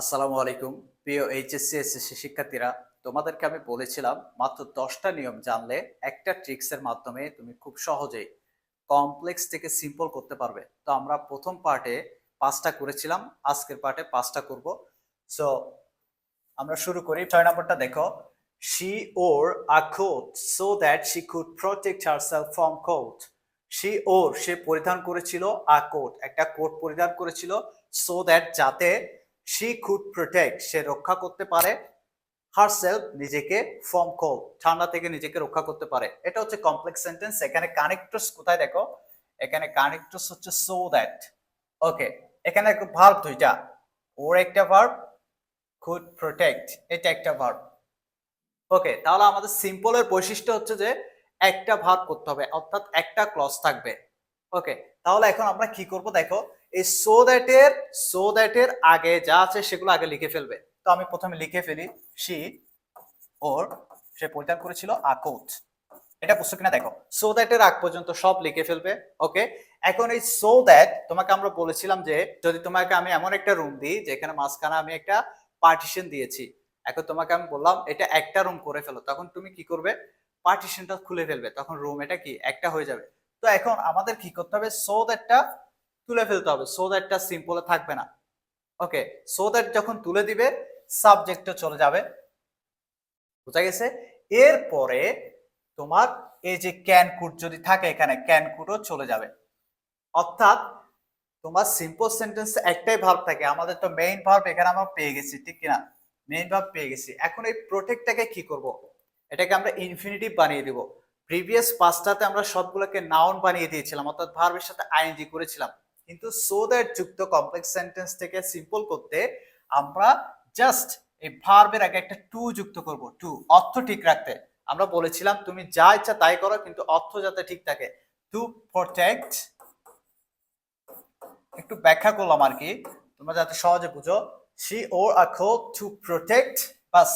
আসসালামু আলাইকুম প্রিয় এইচএসসি এসএসসি শিক্ষার্থীরা, তোমাদেরকে আমি বলেছিলাম মাত্র 10টা নিয়ম জানলে একটা ট্রিক্সের মাধ্যমে তুমি খুব সহজেই কমপ্লেক্স থেকে সিম্পল করতে পারবে। তো আমরা প্রথম পার্টে 5টা করেছিলাম, আজকের পার্টে 5টা করব। সো আমরা শুরু করি। 6 নম্বরটা দেখো, she wore a coat so that she could protect herself from cold. সে পরিধান করেছিল আ কোট, একটা কোট পরিধান করেছিল, সো দ্যাট যাতে শি কুড প্রোটেক্ট সে রক্ষা করতে পারে, হারসেলফ নিজেকে, ফ্রম কোল্ড ঠান্ডা থেকে নিজেকে রক্ষা করতে পারে। এটা হচ্ছে কমপ্লেক্স সেন্টেন্স। এখানে কানেক্টরস কোথায় দেখো, এখানে কানেক্টরস হচ্ছে সো দ্যাট। ওকে, এখানে ভার্ব দুইটা, ওর একটা ভার্ব, কুড প্রোটেক্ট এটা একটা ভার্ব। ওকে, তাহলে আমাদের সিম্পলের বৈশিষ্ট্য হচ্ছে যে একটা ভার্ব করতে হবে, অর্থাৎ একটা ক্লজ থাকবে। ওকে, তাহলে এখন আমরা কি করব দেখো, এই সো দ্যাট এর আগে যা আছে সেগুলো আগে লিখে ফেলবে। তো আমি প্রথমে লিখে ফেলি, শি ওর সে পরিধান করেছিল আ কোট। এটা বুঝছো কিনা দেখো, সো দ্যাট এর আগ পর্যন্ত সব লিখে ফেলবে। ওকে, এখন এই সো দ্যাট তোমাকে আমরা বলেছিলাম যে যদি তোমাকে আমি এমন একটা রুম দিই যেখানে মাঝখানে আমি একটা পার্টিশন দিয়েছি, এখন তোমাকে আমি বললাম এটা একটা রুম করে ফেলো, তখন তুমি কি করবে, পার্টিশনটা খুলে ফেলবে, তখন রুম এটা কি একটা হয়ে যাবে। তো এখন আমাদের কি করতে হবে, সো দ্যাটটা তুলে ফেলতে হবে, সো দ্যাটটা সিম্পলে থাকবে না। ওকে, সো দ্যাট যখন তুলে দিবে সাবজেক্টে চলে যাবে, বোঝা গেছে। এরপরে তোমার এই যে ক্যান কুড যদি থাকে, এখানে ক্যান কুডও চলে যাবে। অর্থাৎ তোমার সিম্পল সেন্টেন্সে একটাই ভার্ব থাকে, আমাদের তো মেইন ভার্ব এখানে আমরা পেয়ে গেছি, ঠিক কিনা, মেইন ভার্ব পেয়ে গেছি। এখন এই প্রোটেক্টটাকে কি করব, এটাকে আমরা ইনফিনিটিভ বানিয়ে দিব। প্রিভিয়াস পাঁচটাতে আমরা সবগুলোকে নাউন বানিয়ে দিয়েছিলাম, অর্থাৎ ভার্বের সাথে আইএনজি করেছিলাম, কিন্তু সো দ্যাট যুক্ত কমপ্লেক্স সেন্টেন্স থেকে সিম্পল করতে আমরা জাস্ট এই ভার্বের আগে একটা টু যুক্ত করব। টু অর্থ ঠিক রাখতে আমরা বলেছিলাম তুমি যা ইচ্ছা তাই করো, কিন্তু অর্থ যাতে ঠিক থাকে। টু প্রোটেক্ট, একটু ব্যাখ্যা করলাম আর কি, তোমরা যাতে সহজে বুঝো। She wore a coat to protect, বাস।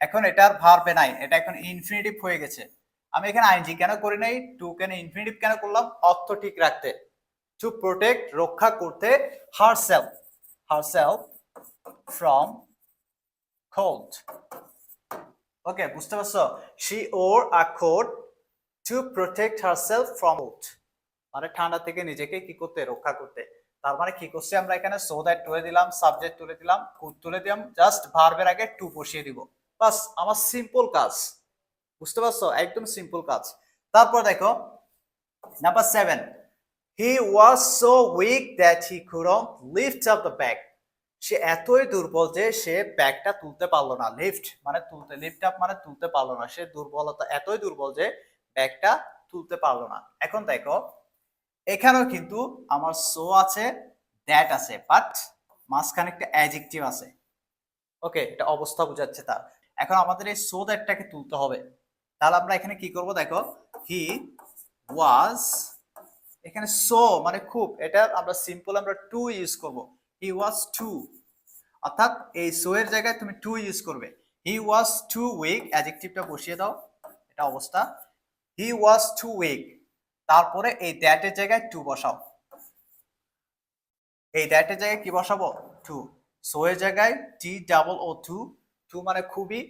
এখন এটার ভার্বে নাই, এটা এখন ইনফিনিটিভ হয়ে গেছে। আমি এখানে আইনজি কেন করি নাই, টু কেন ইনফিনিটিভ কেন করলাম, অর্থ ঠিক রাখতে। টু প্রোটেক্ট রক্ষা করতে, herself, herself from cold. Okay, বুঝতে পারছো, she wore a coat to protect herself from cold, মানে ঠান্ডা থেকে নিজেকে কি করতে, রক্ষা করতে। তার মানে কি করছি আমরা এখানে, সো দ্যাট তুলে দিলাম, সাবজেক্ট তুলে দিলাম, কুড তুলে দিলাম, জাস্ট ভার্বের আগে টু বসিয়ে দিব, বাস আমার সিম্পল কাজ। বুঝতে পারছো, একদম সিম্পল কাজ। তারপর দেখো number 7, he was so weak that he couldn't lift up the bag. সে এতই দুর্বল যে সে ব্যাগটা তুলতে পারলো না। লিফট মানে তুলতে, লিফট আপ মানে তুলতে পারলো না, সে দুর্বলতা, এতই দুর্বল যে ব্যাগটা তুলতে পারলো না। এখন দেখো এখানেও কিন্তু আমার সো আছে, দ্যাট আছে, বাট মাঝখানে একটা অ্যাডজেক্টিভ আছে। ওকে, এটা অবস্থা বোঝাচ্ছে তার। এখন আমাদের এই সো দ্যাটটাকে তুলতে হবে। তাহলে আমরা এখানে কি করব দেখো, হি ওয়াজ, এখানে সো মানে খুব, এটা আমরা সিম্পল আমরা টু ইউজ করব। হি ওয়াজ টু, অর্থাৎ এই সো এর জায়গায় তুমি টু ইউজ করবে। হি ওয়াজ টু উইক, অ্যাডজেক্টিভটা বসিয়ে দাও, এটা অবস্থা। হি ওয়াজ টু উইক, তারপরে এই দ্যাট এর জায়গায় টু বসাও। এই দ্যাট এর জায়গায় কি বসাবো, টু। সো এর জায়গায় T double O too, too মানে খুবই,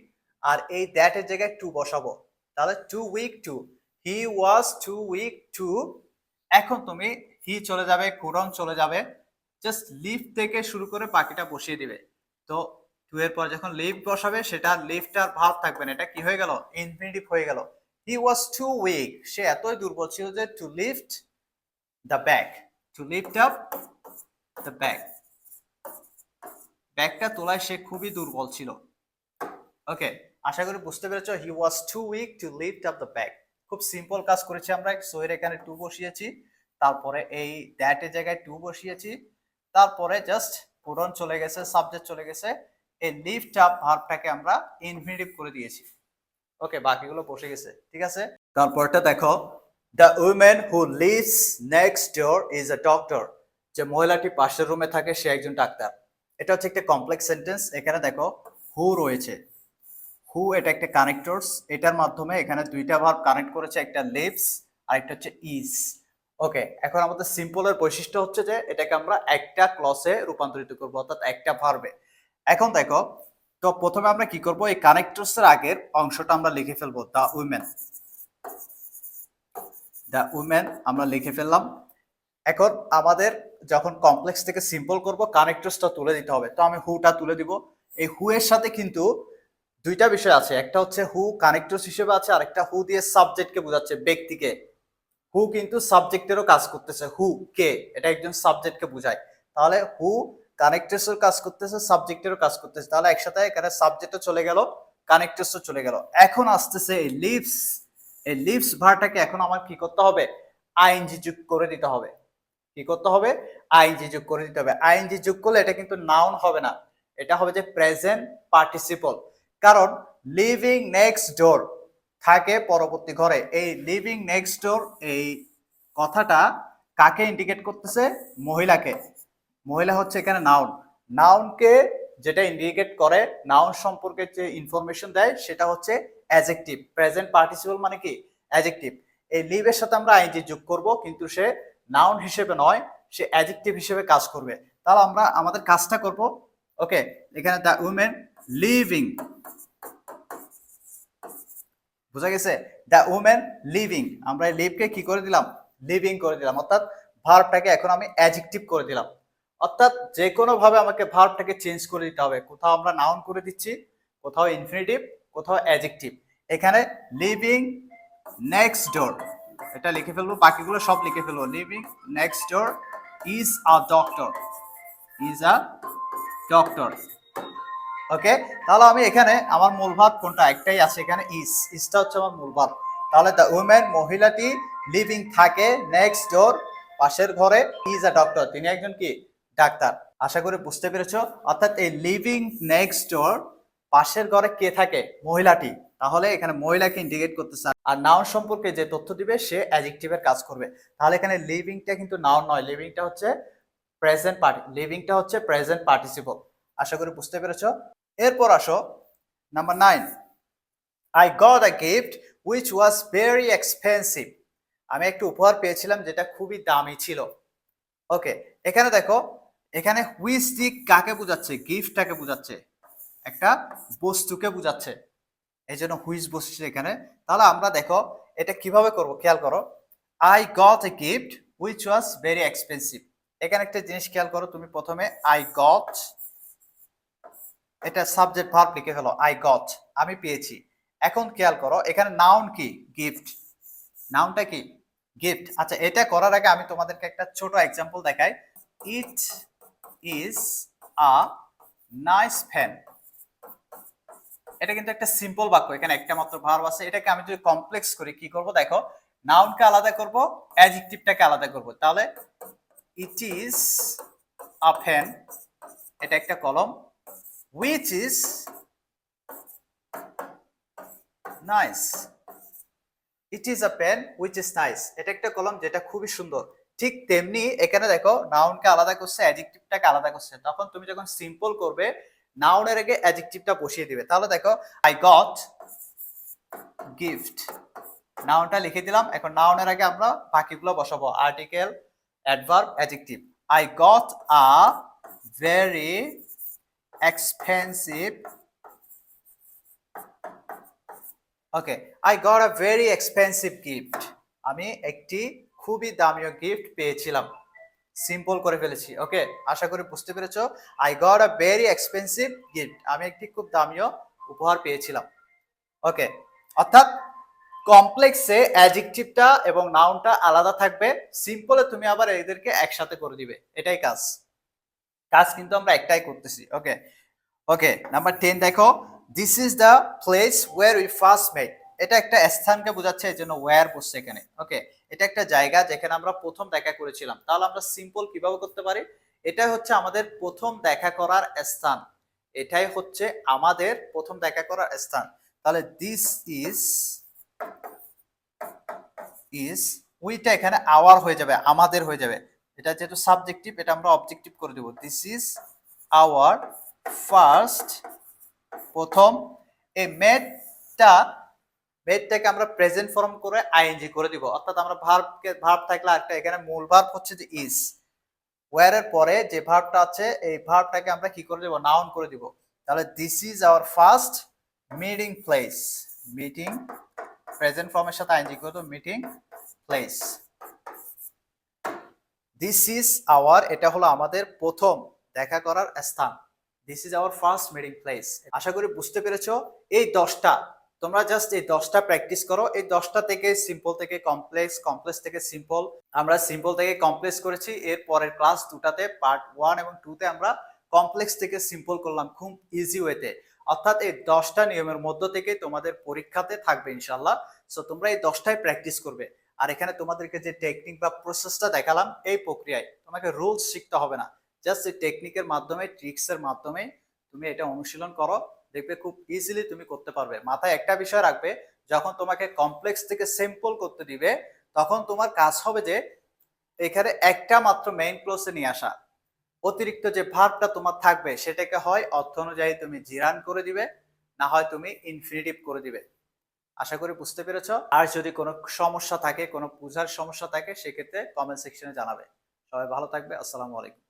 আর এই দ্যাট এর জায়গায় টু বসাবো। তাহলে two weak two, he was too weak two. এখন তুমি হি চলে যাবে, কুডন চলে যাবে, জাস্ট লিভ থেকে শুরু করে বাকিটা বসিয়ে দিবে। তো টু এর পর যখন লিভ বসাবে, সেটা লিভটার ভার্ব থাকবে না, এটা কি হয়ে গেল, ইনফিনিটিভ হয়ে গেল। হি ওয়াজ টু উইক, সে এতই দুর্বল ছিল যে two lift the bag, two lift up the bag, ব্যাগটা তোলায় সে খুবই দুর্বল ছিল। ওকে, আশা করি বুঝতে পেরেছো, he was too weak to lift up the bag. খুব সিম্পল কাজ করেছি আমরা, সো এর এখানে টু বসিয়েছি, তারপরে এই দ্যাট এর জায়গায় টু বসিয়েছি, তারপরে জাস্ট পুরন চলে গেছে, সাবজেক্ট চলে গেছে, এই লিফট আপ ভার্বটাকে আমরা ইনফিনিটিভ করে দিয়েছি। ওকে, বাকিগুলো বসে গেছে, ঠিক আছে। তারপরটা দেখো, the women who lives next door is a doctor. যে মহিলাটি পাশের রুমে থাকে সে একজন ডাক্তার। এটা হচ্ছে একটা কমপ্লেক্স সেন্টেন্স। এখানে দেখো হু রয়েছে, হু এটা একটা কানেক্টরস, এটার মাধ্যমে এখানে দুইটা ভার্ব কানেক্ট করেছে, একটা লিভস আর একটা হচ্ছে ইজ। ওকে, এখন আমাদের সিম্পলের বৈশিষ্ট্য হচ্ছে যে এটাকে আমরা একটা ক্লসে রূপান্তরিত করব, অর্থাৎ একটা ভার্বে। এখন দেখো, তো প্রথমে আমরা কি করব, এই কানেক্টরস এর আগের অংশটা আমরা লিখে ফেলবো, দ্য উইমেন। দ্য উইমেন আমরা লিখে ফেললাম। এখন আমাদের যখন কমপ্লেক্স থেকে সিম্পল করব, কানেক্টরসটা তুলে দিতে হবে। তো আমি হুটা তুলে দিব। এই হু এর সাথে কিন্তু দুইটা বিষয় আছে, একটা হচ্ছে হু কানেক্টরস হিসেবে আছে, আর একটা হু দিয়ে সাবজেক্টকে বোঝাচ্ছে, ব্যক্তিকে। হু কিন্তু সাবজেক্টেরও কাজ করতেছে, হু কে, এটা একজন সাবজেক্টকে বোঝায়। তাহলে হু কানেক্টরসের কাজ করতেছে, সাবজেক্টেরও কাজ করতেছে, তাহলে একসাথে এখানে সাবজেক্টও চলে গেল, কানেক্টরসও চলে গেল। এখন আসতেছে এই লিভস। এই লিভস ভার্বটাকে এখন আমার কি করতে হবে, আইএনজি যোগ করে দিতে হবে। কি করতে হবে, আইএনজি যোগ করে দিতে হবে। আইএনজি যোগ করলে এটা কিন্তু নাউন হবে না, এটা হবে যে প্রেজেন্ট পার্টিসিপল। কারণ লিভিং নেক্সট ডোর থাকে পরবর্তী ঘরে। এই লিভিং নেক্সট ডোর এই কথাটা কাকে ইন্ডিকেট করতেছে, মহিলাকে। মহিলা হচ্ছে এখানে নাউন। নাউনকে যেটা ইন্ডিকেট করে, নাউন সম্পর্কে যে ইনফরমেশন দেয় সেটা হচ্ছে অ্যাডজেক্টিভ। প্রেজেন্ট পার্টিসিপল মানে কি, অ্যাডজেক্টিভ। এই লিভের সাথে আমরা আইএনজি যোগ করব, কিন্তু সে নাউন হিসেবে নয়, সে অ্যাডজেক্টিভ হিসেবে কাজ করবে। তাহলে আমরা আমাদের কাজটা করব। ওকে, এখানে দ্য উইমেন লিভিং, বুঝা গেছে, দ্য উমেন লিভিং, আমরা লিভকে কি করে দিলাম, লিভিং করে দিলাম। অর্থাৎ ভার্বটাকে এখন আমি অ্যাডজেক্টিভ করে দিলাম। অর্থাৎ যে কোনো ভাবে আমাকে ভার্বটাকে চেঞ্জ করে দিতে হবে। কোথাও আমরা নাউন করে দিচ্ছি, কোথাও ইনফিনিটিভ, কোথাও অ্যাডজেক্টিভ। এখানে লিভিং নেক্সট ডোর এটা লিখে ফেলবো, বাকিগুলো সব লিখে ফেলবো। Living next door is a doctor, is a doctor. Okay, তাহলে আমি এখানে আমার মূল ভাব কোনটা, একটাই আছে এখানে, ইসটা হচ্ছে আমার মূল ভাব। তাহলে দ্য উমেন মহিলাটি লিভিং থাকে নেক্সট ডোর পাশের ঘরে, ইজ আ ডক্টর তিনি একজন কি, ডাক্তার। আশা করি বুঝতে পেরেছো। অর্থাৎ এই লিভিং নেক্সট ডোর পাশের ঘরে কে থাকে, মহিলাটি। তাহলে এখানে মহিলাকে ইন্ডিকেট করতেছে, আর নাউন সম্পর্কে যে তথ্য দিবে সে অ্যাডজেক্টিভের কাজ করবে। তাহলে এখানে লিভিংটা কিন্তু নাউন নয়, লিভিংটা হচ্ছে প্রেজেন্ট লিভিংটা হচ্ছে প্রেজেন্ট পার্টিসিপল। আশা করি বুঝতে পেরেছো। এরপর আসো number 9, I got a gift which was very expensive. আমি একটা উপহার পেয়েছিলাম যেটা খুবই দামি ছিল। ওকে, এখানে দেখো, এখানে হুইচ দি কাকে বোঝাচ্ছে, গিফটটাকে বোঝাচ্ছে, একটা বস্তুকে বোঝাচ্ছে, এই জন্য হুইচ বসছে এখানে। তাহলে আমরা দেখো এটা কিভাবে করব, খেয়াল করো। I got a gift which was very expensive. এখানে একটা জিনিস খেয়াল করো, তুমি প্রথমে আই গট, এটা সাবজেক্ট ভার্ব লিখে ফেলো, আই গট আমি পেয়েছি। এখন খেয়াল করো এখানে নাউন কি, গিফট। নাউনটা কি, গিফট। আচ্ছা, এটা করার আগে আমি তোমাদেরকে একটা ছোট এক্সাম্পল দেখাই। It is a nice fan. এটা কিন্তু একটা সিম্পল বাক্য, এখানে একটা মাত্র ভার্ব আছে। এটাকে আমি যদি কমপ্লেক্স করি কি করব, দেখো, নাউনকে আলাদা করব, অ্যাডজেক্টিভটাকে আলাদা করব। তাহলে ইট ইজ আ ফ্যান, এটা একটা কলম, which is nice, it is a pen which is nice, এটা একটা কলম যেটা খুবই সুন্দর। ঠিক তেমনি এখানে দেখো নাউনকে আলাদা করছে, অ্যাডজেক্টিভটাকে আলাদা করছে। তখন তুমি যখন সিম্পল করবে, নাউনের আগে অ্যাডজেক্টিভটা বসিয়ে দিবে। তাহলে দেখো আই গট গিফট, নাউনটা লিখে দিলাম। এখন নাউনের আগে আমরা বাকিগুলো বসাবো, article, adverb, adjective. I got a very expensive, okay, I got a very expensive gift, আমি একটি খুবই দামিও গিফট পেয়েছিলাম। সিম্পল করে ফেলেছি। ওকে, আশা করি বুঝতে পেরেছো। I got a very expensive gift, আমি একটি খুব দামিও উপহার পেয়েছিলাম। ওকে, অর্থাৎ কমপ্লেক্সে অ্যাডজেক্টিভটা এবং নাউনটা আলাদা থাকবে, সিম্পলে তুমি আবার এদেরকে একসাথে করে দিবে। এটাই কাজ, কাজ কিন্তু আমরা একটাই করতেছি। ওকে, ওকে, নাম্বার 10 দেখো, this is the place where we first met. এটা একটা স্থানকে বোঝাচ্ছে, এই জন্য ওয়্যার বসছে এখানে। ওকে, এটা একটা জায়গা যেখানে আমরা প্রথম দেখা করেছিলাম। তাহলে আমরা সিম্পল কিভাবে করতে পারি, এটাই হচ্ছে আমাদের প্রথম দেখা করার স্থান, এটাই হচ্ছে আমাদের প্রথম দেখা করার স্থান। তাহলে দিস ইজ ইজ উইটা এখানে আওয়ার হয়ে যাবে, আমাদের হয়ে যাবে। এটা যেহেতু সাবজেক্টিভ, এটা আমরা অবজেক্টিভ করে দেব। দিস ইজ আওয়ার ফার্স্ট, প্রথম। এই মেটটাকে আমরা প্রেজেন্ট ফর্ম করে আইএনজি করে দিব। অর্থাৎ আমরা ভার্ব থাকলে একটা, এখানে মূল ভার্ব হচ্ছে যে ইজ, ওয়্যার এর পরে যে ভার্বটা আছে এই ভার্বটাকে আমরা কি করে দেব, নাউন করে দিব। তাহলে this is our first meeting place. Meeting present ফর্মের সাথে আইএনজি করে দেব, meeting place. This is our, এটা হলো আমাদের প্রথম দেখা করার স্থান। This is our first meeting place. আশা করি বুঝতে পেরেছো। এই 10টা তোমরা জাস্ট এই 10টা প্র্যাকটিস করো। এই 10টা থেকে সিম্পল থেকে কমপ্লেক্স, কমপ্লেক্স থেকে সিম্পল, আমরা সিম্পল থেকে কমপ্লেক্স করেছি। এর পরের ক্লাস 2টাতে পার্ট 1 এবং 2তে আমরা কমপ্লেক্স থেকে সিম্পল করলাম খুব ইজি ওয়েতে। অর্থাৎ এই 10টা নিয়মের মধ্য থেকে তোমাদের পরীক্ষাতে থাকবে ইনশাল্লাহ। সো তোমরা এই 10টাই প্র্যাকটিস করবে। আর এখানে তোমাদেরকে যে টেকনিক বা প্রসেসটা দেখালাম, এই প্রক্রিয়ায় তোমাকে রুলস শিখতে হবে না। জাস্ট এই টেকনিকের মাধ্যমে, ট্রিক্সের মাধ্যমে তুমি এটা অনুশীলন করো, দেখবে খুব ইজিলি তুমি করতে পারবে। মাথায় একটা বিষয় রাখবে, যখন তোমাকে কমপ্লেক্স থেকে সিম্পল করতে দিবে, তখন তোমার কাজ হবে যে এখানে একটা মাত্র মেইন ক্লোজে নিয়ে আসা। অতিরিক্ত যে ভার্বটা তোমার থাকবে সেটাকে হয় অর্থ অনুযায়ী তুমি জিরান করে দিবে, না হয় তুমি ইনফিনিটিভ করে দিবে। আশা করি বুঝতে পেরেছ। আর যদি কোনো সমস্যা থাকে, কোনো বুঝার সমস্যা থাকে, সেক্ষেত্রে কমেন্ট সেকশনে জানাবে। সবাই ভালো থাকবে। আসসালামু আলাইকুম।